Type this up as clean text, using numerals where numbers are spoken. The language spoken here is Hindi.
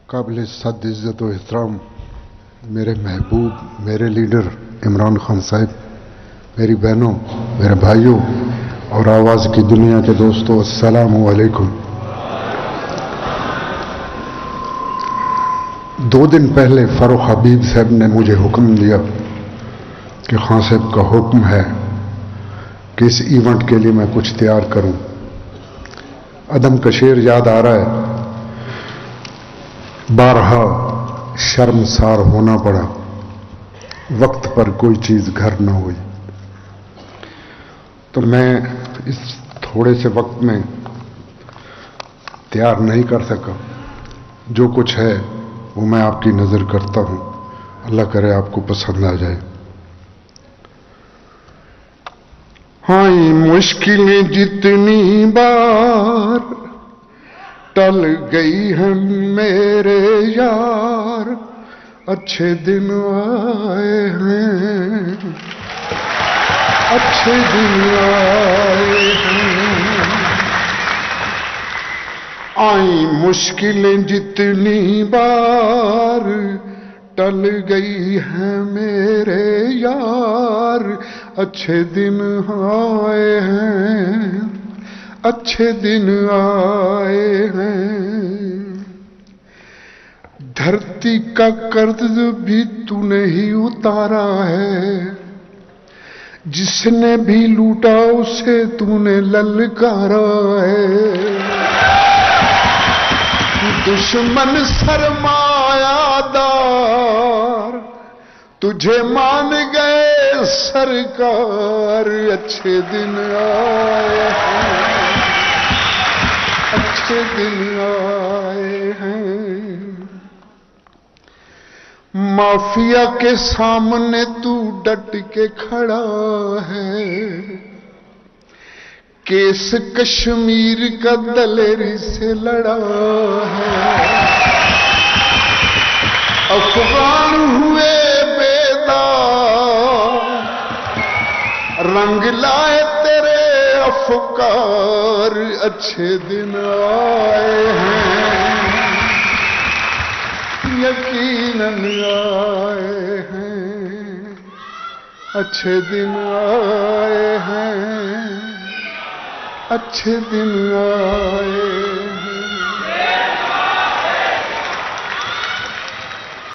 काबिल सद इज़्ज़त व एहतराम मेरे महबूब, मेरे लीडर इमरान खान साहब, मेरी बहनों, मेरे भाइयों और आवाज़ की दुनिया के दोस्तों, अस्सलामु अलैकुम। 2 दिन पहले फारूक हबीब साहब ने मुझे हुक्म दिया कि खान साहब का हुक्म है कि इस इवेंट के लिए मैं कुछ तैयार करूं। अदम का शेर याद आ रहा है, बारहा शर्मसार होना पड़ा, वक्त पर कोई चीज घर न हुई। तो मैं इस थोड़े से वक्त में तैयार नहीं कर सका। जो कुछ है वो मैं आपकी नजर करता हूं, अल्लाह करे आपको पसंद आ जाए। हाँ, मुश्किलें जितनी बार टल गई है मेरे यार, अच्छे दिन आए हैं, अच्छे दिन आए हैं। आई मुश्किलें जितनी बार टल गई है मेरे यार, अच्छे दिन आए हैं, अच्छे दिन आए हैं। धरती का कर्ज भी तूने ही उतारा है, जिसने भी लूटा उसे तूने ललकारा है। दुश्मन सरमायादार तुझे मान गए सरकार, अच्छे दिन आए हैं, अच्छे दिन आए हैं। माफिया के सामने तू डट के खड़ा है, केस कश्मीर का दलेरी से लड़ा है। अफगान हुए बेदार, रंग लाए तेरे अफकार, अच्छे दिन आए हैं, यकीनन आए हैं, अच्छे दिन आए हैं, अच्छे दिन आए।